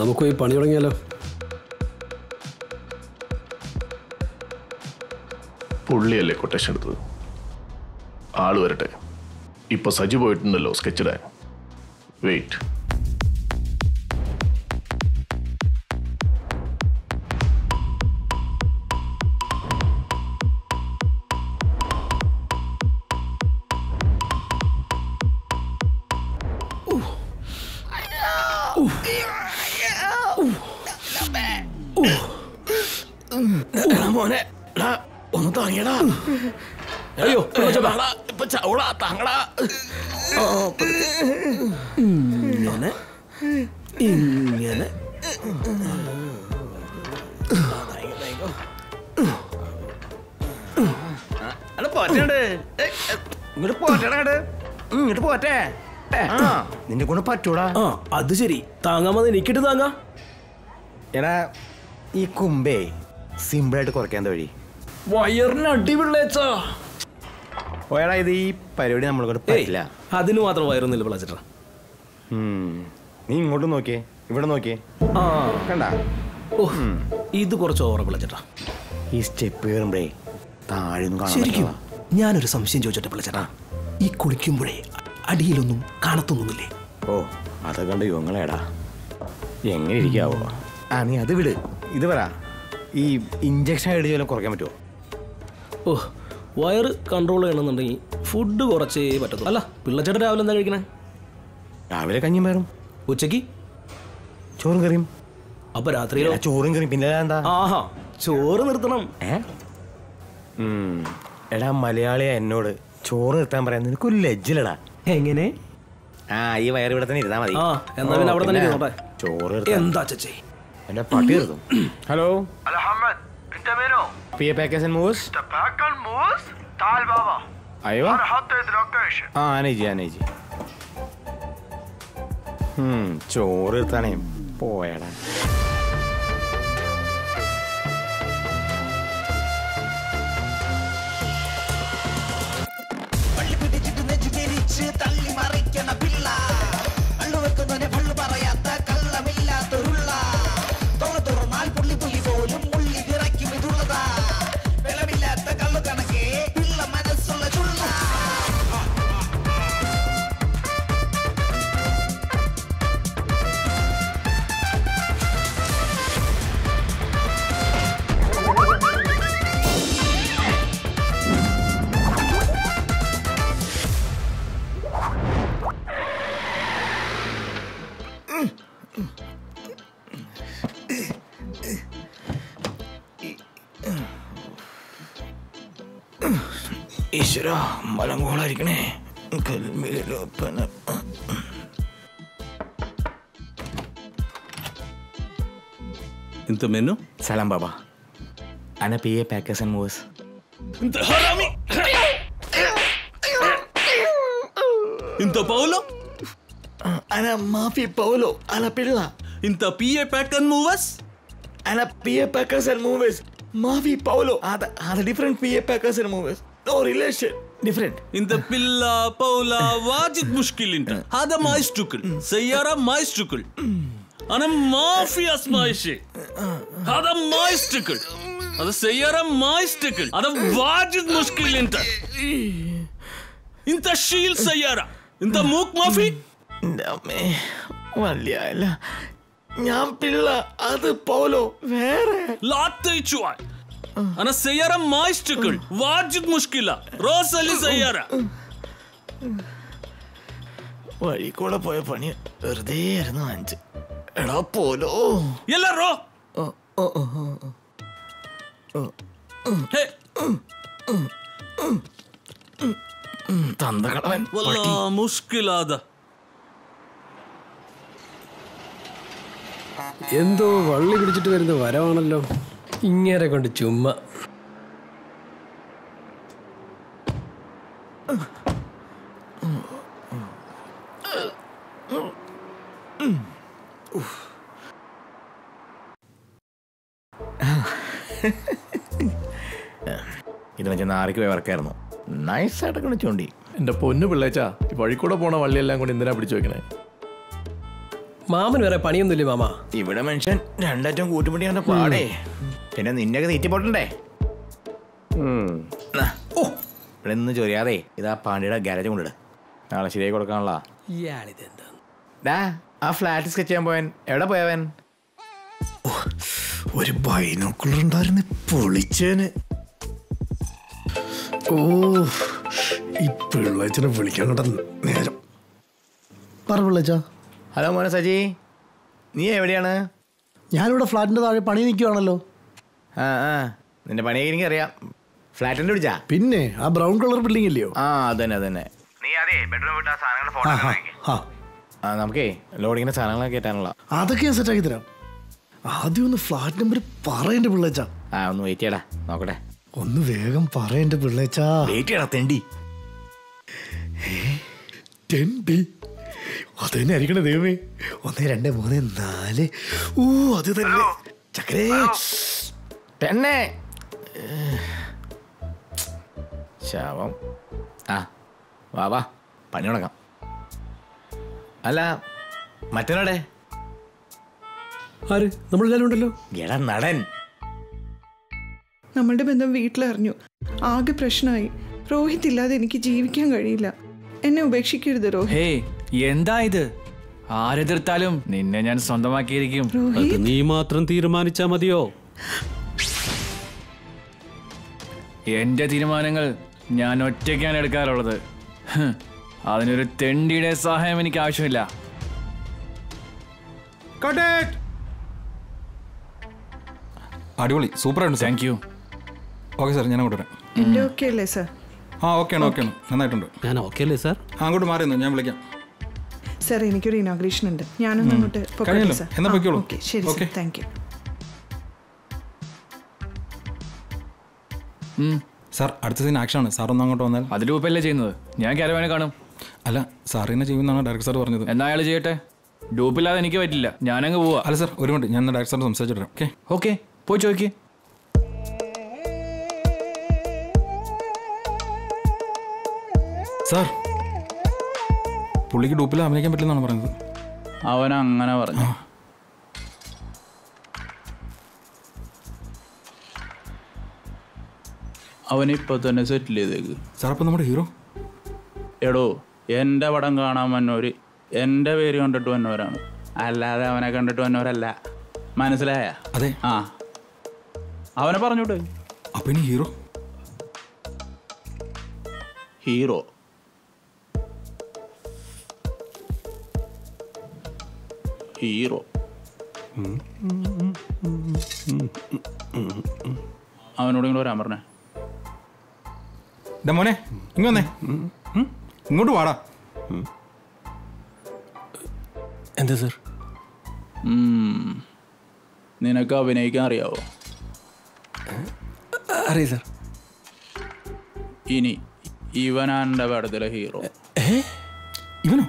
നമുക്ക് പോയി പണി തുടങ്ങിയാലോ? പുള്ളിയല്ലേ കൊട്ടേഷൻ എടുത്തത്? ആള് വരട്ടെ. ഇപ്പൊ സജി പോയിട്ടുണ്ടല്ലോ സ്കെച്ചിടാൻ. വെയിറ്റ്. മോനെ ഒന്ന് താങ്ങിയടാ. അയ്യോ ഇപ്പൊ ചവള താങ്ങടാ. ഇങ്ങനെ ഇങ്ങനെ പോറ്റണ്ട്. ഇങ്ങോട്ട് പോറ്റടാ. ഇങ്ങോട്ട് പോറ്റേ. നിന്നെ കൊണ്ട് പറ്റൂടാ. അത് ശരി, താങ്ങാൻ എനിക്കിട്ട് താങ്ങാ. എടാ ഈ കുമ്പേ സിമ്പിളായിട്ട് കുറയ്ക്കാൻ വഴി വയറിന് അടിപൊളിച്ചാ. ഓയടാ ഇത് ഈ പരിപാടി നമ്മളെ പറ്റില്ല. അതിന് മാത്രം വയറൊന്നുമില്ല പിള്ളേച്ചാ. നീ ഇങ്ങോട്ട് നോക്കിയേ, ഇവിടെ നോക്കിയേ. കണ്ട ഇത് കുറച്ച് ഓവറ പിള്ളേച്ചാ. ഈ സ്റ്റെപ്പ് കയറുമ്പഴേ താഴെ ശരിക്കും ഞാനൊരു സംശയം ചോദിച്ചോട്ടെ പിള്ളേച്ചാ, ഈ കുളിക്കുമ്പോഴേ അടിയിലൊന്നും കാണത്തൊന്നുമില്ലേ? ഓ അതൊക്കെ കണ്ട് യുവങ്ങളേടാ എങ്ങനെ ഇരിക്കാവോ? നീ അത് വിട്. ഇത് പറ, ഈ ഇഞ്ചക്ഷൻ അടിച്ച് വല്ലതും കുറയ്ക്കാൻ പറ്റുമോ? ഓ വയറ് കൺട്രോൾ ചെയ്യണമെന്നുണ്ടെങ്കിൽ ഫുഡ് കുറച്ചേ പറ്റത്തുള്ളൂ. അല്ല പിള്ളച്ചേട്ടൻ രാവിലെ എന്താ കഴിക്കണേ? രാവിലെ കഞ്ഞിയും പയറും, ഉച്ചയ്ക്ക് ചോറും കറിയും. അപ്പൊ രാത്രിയിലോ? ചോറും കറിയും. പിന്നെ എന്താ? ആഹാ, ചോറ് നിർത്തണം. എടാ മലയാളിയാ എന്നോട് ചോറ് നിർത്താൻ പറയാൻ നിനക്കൊരു ലജ്ജില്ലടാ. എങ്ങനെ? ഈ വയറ് ഇവിടെ തന്നെ ഇരുന്നാ മതി. എന്നാ പിന്നെ അവിടെ തന്നെ ഇരുന്നോട്ടെ. ചോറ് എന്താ ചേച്ചി എന്റെ പട്ടി നിർത്തും. Hello PA Packers and Moves. ايوه ആനേജി ചോറ് എടുത്താണേ പോയടാ. ഈശ്വര മലങ്കോളായിരിക്കണേ. انت منو؟ سلام بابا، أنا PA Packers and Moves. انت حرامي. انت باولو؟ أنا ما في باولو، أنا بيلا. انت PA Packers and Moves؟ أنا PA Packers and Moves. ما في باولو. هذا different PA Packers and Moves. No relation. Different. انت بيلا باولا واجد مشكل. انت هذا ما يشتغل. سيارة ما يشتغل. أنا ما في أسماء شيء. هذا ما يشتغل. هذا سيارة ما يشتغل. هذا واجد مشكل. انت شيل سيارة. انت موك ما في. دمي وليالا ഞാൻ പിള്ള അത് പോലോ വേറെ لا تيجوا. أنا سيارة ما يشتغل. واجد مشكلة. روح لي سيارة. വഴി കൂടെ പോയ പണി വെറുതെ ആയിരുന്നു. 5 എടാ പോലോ. يلا روح. തന്തകളവൻ والله مشكلة هذا. എന്തോ വള്ളി പിടിച്ചിട്ട് വരുന്ന വരവാണല്ലോ ഇങ്ങനെ കൊണ്ട് ചുമ്മാ. ഇത് വെച്ചാൽ നാറിക്ക് പോയി വർക്കായിരുന്നു. നൈസായിട്ടൊക്കെ ചൂണ്ടി. എന്റെ പൊന്നു പിള്ളേച്ചാ, വഴിക്കൂടെ പോണ വള്ളിയെല്ലാം കൊണ്ട് എന്തിനാ പിടിച്ചു വെക്കണേ? മാമന് വേറെ പണിയൊന്നുമില്ലേ മാമ? ഇവിടെ മനുഷ്യൻ രണ്ടറ്റം കൂട്ടുപിടിയാണ് പാടേ. പിന്നെ നിന്നെയൊക്കെ തീറ്റിപ്പോട്ടണ്ടേ? ഇവിടെ നിന്ന് ചൊരിയാതെ ഇതാ പാണ്ടിയുടെ ഗാരേജ് കൊണ്ടിട. നാളെ ശരിയായി കൊടുക്കാനുള്ള. ആ ഫ്ലാറ്റ് സ്കെച്ച് ചെയ്യാൻ പോയൻ എവിടെ പോയവൻ? ഒരു ബൈനോക്കുലർ ഉണ്ടായിരുന്നു, പൊളിച്ചേന്. ഓ, ഈ പിള്ളേച്ചനെ വിളിക്കാൻ കണ്ട നേരം. പറ പിള്ളേച്ച. ഹലോ മോനെ സജി, നീ എവിടെയാണ്? ഞാനിവിടെ ഫ്ലാറ്റിന്റെ താഴെ പണി നിൽക്കുവാണല്ലോ. നിന്റെ പണിയൊക്കെ എനിക്കറിയാം. ഫ്ലാറ്റിന്റെ വിളിച്ചാ? പിന്നെ ആ ബ്രൗൺ കളർ ബിൽഡിംഗ് ഇല്ലയോ? അതന്നെ. നീ അതെ ബെഡ്റൂം വിട്ട നമുക്കേ ലോഡിങ്ങിന്റെ സാധനങ്ങളൊക്കെ കയറ്റാനുള്ള. അതൊക്കെ ഞാൻ സെറ്റാക്കി തരാം. ആദ്യം ഒന്ന് ഫ്ലാറ്റ് നമ്പർ പറയണ്ട പിള്ളേച്ച. ഒന്ന് വെയിറ്റ് ചെയ്യടാ, നോക്കട്ടെ. ഒന്ന് വേഗം പറയണ്ട പിള്ളേച്ച. വെയിറ്റ് ചെയ്യടാ തെണ്ടി. അത് തന്നെ ആയിരിക്കണേ ദൈവമേ. 1 2 3 4. ഓ അത് തന്നെ ചക്കരേ. പെണ്ണേ ശവം. വാ പണി തുടങ്ങാം. അല്ല മറ്റനാടെ? ആര്? നമ്മളെല്ലാരും ഉണ്ടല്ലോ. എടാ നടൻ. നമ്മളുടെ ബന്ധം വീട്ടിലറിഞ്ഞു. ആകെ പ്രശ്നമായി. രോഹിത് ഇല്ലാതെ എനിക്ക് ജീവിക്കാൻ കഴിയില്ല. എന്നെ ഉപേക്ഷിക്കരുത് രോഹിത്. എന്താ ഇത്? ആരെതിർത്താലും നിന്നെ ഞാൻ സ്വന്തമാക്കിയിരിക്കും. അത് നീ മാത്രം തീരുമാനിച്ചാ മതിയോ? എന്റെ തീരുമാനങ്ങൾ ഞാൻ ഒറ്റയ്ക്കാണ് എടുക്കാറുള്ളത്. അതിനൊരു തെണ്ടിയുടെ സഹായം എനിക്ക് ആവശ്യമില്ല. അടിപൊളി, സൂപ്പറായിട്ടുണ്ട്. Thank you. ഓക്കെ സാർ, ഞാൻ അങ്ങോട്ട് വരാം. എൻ്റെ ഓക്കെ അല്ലേ സാർ? ഓക്കെയാണ്, നന്നായിട്ടുണ്ട്. ഞാൻ ഓക്കെ അല്ലേ സാർ? അങ്ങോട്ട് മാറിയെന്ന് ഞാൻ വിളിക്കാം. സാർ എനിക്കൊരു ഇനോഗ്രേഷൻ ഉണ്ട്, ഞാനൊന്ന് അങ്ങോട്ട് കഴിഞ്ഞല്ലോ, എന്നാ പൊയ്ക്കോളൂ. ഓക്കെ ശരി സാർ, താങ്ക് യു. സാർ അടുത്ത സീൻ ആക്ഷനാണ്. സാർ ഒന്ന് അങ്ങോട്ട് വന്നാൽ. അതിൽ ഊപ്പല്ലേ ചെയ്യുന്നത്? ഞാൻ ക്യാരവാനെ കാണും. അല്ല സാർ എന്നെ ചെയ്യുമെന്നാണ് ഡയറക്ടർ സാർ പറഞ്ഞത്. എന്നാ അയാൾ ചെയ്യട്ടെ. ഡൂപ്പില്ലാതെ എനിക്ക് പറ്റില്ല, ഞാനങ്ങ് പോവാ. അല്ല സാർ ഒരു മിനിറ്റ്, ഞാൻ ഡയറക്ടർ സാറിന് സംസാരിച്ചിട്ട്. ഓക്കെ പോയി ചോദിക്കേ. സാർ പുള്ളിക്ക് ഡൂപ്പിൽ അഭിനയിക്കാൻ പറ്റില്ലെന്നാണ് പറയുന്നത്. അവൻ അങ്ങനെ പറഞ്ഞു. അവനിപ്പോ തന്നെ സെറ്റിൽ ചെയ്തേക്ക്. സാർ അപ്പം നമ്മുടെ ഹീറോ? എടോ, എൻ്റെ പടം കാണാൻ വന്നവര് എൻ്റെ പേര് കണ്ടിട്ട് വന്നവരാണ്, അല്ലാതെ അവനെ കണ്ടിട്ട് വന്നവരല്ല. മനസ്സിലായ? അതെ. അവനെ പറഞ്ഞോട്ടെ. അപ്പം ഇനി ഹീറോ? ഹീറോ ഹീറോ അവനോട് ഇങ്ങോട്ട് വരാൻ പറഞ്ഞേ. മോനെ ഇങ്ങ് വന്നേ, ഇങ്ങോട്ട് വാടാ. എന്താ സാർ? നിനക്ക് അഭിനയിക്കാൻ അറിയാവോ? അറിയാം സാർ. ഇനി ഇവനാ എൻ്റെ പടത്തിലെ ഹീറോ. ഇവനോ?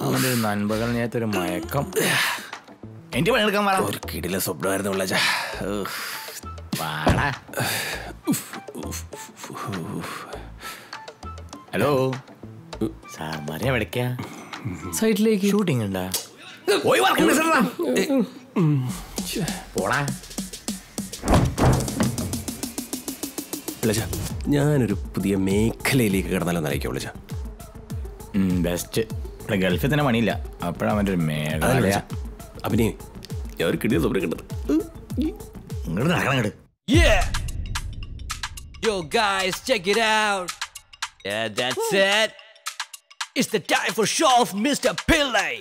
അവൻ്റെ ഒരു നൻപകൽ നേരത്തൊരു മയക്കം. എൻ്റെ പണിയെടുക്കാൻ പറ. ഒരു കിടില സ്വപ്നമായിരുന്നു ഉള്ള. ഹലോ സാർമാരെ എവിടേക്കാ? സൈറ്റിലേക്ക്. ഷൂട്ടിംഗ് ഉണ്ടാ? പോടാ. ഞാനൊരു പുതിയ മേഖലയിലേക്ക് കിടന്നാലെന്ന് അറിയിക്കാം വിളിച്ച. ബെസ്റ്റ്. ഇവിടെ ഗൾഫിൽ തന്നെ പണിയില്ല, അപ്പോഴാണ് അവൻ്റെ ഒരു മേഖല. അഭിനയം ഞാൻ ഒരു കിടിയ സ്വപ്നം കണ്ടത്. ഇങ്ങോട്ട് നടക്കണം ഇങ്ങോട്ട്. Yo guys, check it out. Yeah, that's it. It's the time for show of Mr. Pillai.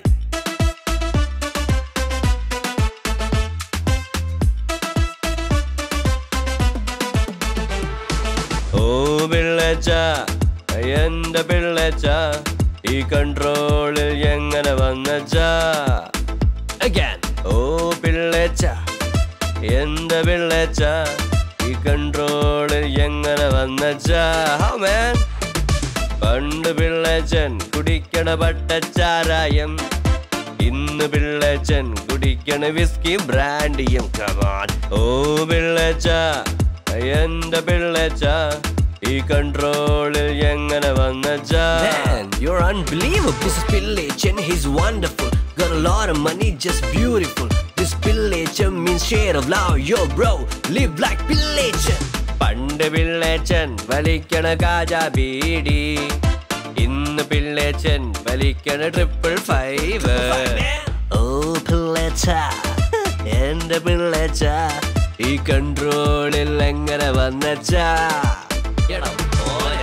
Oh Pillacha, enda Pillacha, ee control il engane vannacha. Again. Oh Pillacha, enda Pillacha, ee control il engane vannacha. How man? പണ്ട് പിള്ളച്ചൻ കുടിക്കണ പട്ടച്ചാരായം ഇന്ന് പിള്ളേച്ചൻ കുടിക്കണ വിസ്കിയും ബ്രാൻഡിയും come on ഓ പിള്ളേച്ച എന്റെ പിള്ളേച്ച ഈ കൺട്രോളിൽ എങ്ങനെ വന്നച്ചാ You're unbelievable. This is Pillachan, he's wonderful. Got a lot of money, just beautiful. This Pillachan means share of love. Yo bro, live like Pillachan. പണ്ട് പിള്ളേച്ചൻ വലിക്കണ കാജാ ബീഡി ഇന്ന് പിള്ളേച്ചൻ വലിക്കണ 555 ഓ പിള്ളേച്ച എന്റെ പിള്ളേച്ച ഈ കൺട്രോളിൽ എങ്ങനെ വന്നച്ചാ എടാ മോനെ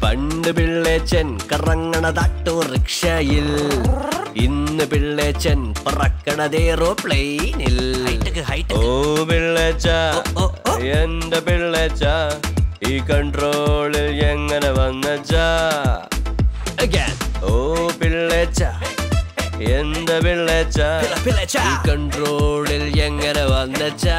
പണ്ട് പിള്ളേച്ചൻ കറങ്ങണ ഓട്ടോറിക്ഷയിൽ ഇന്ന് പിള്ളേച്ചൻ പറക്കണത് എയ്റോപ്ലെയിനിൽ ഓ പിള്ളേച്ച എന്റെ പിള്ളേച്ച ഈ കൺട്രോളിൽ എങ്ങനെ വന്നച്ചാ ഓ പിള്ളേച്ച എന്റെ പിള്ളേച്ച ഈ കൺട്രോളിൽ എങ്ങനെ വന്നച്ചാ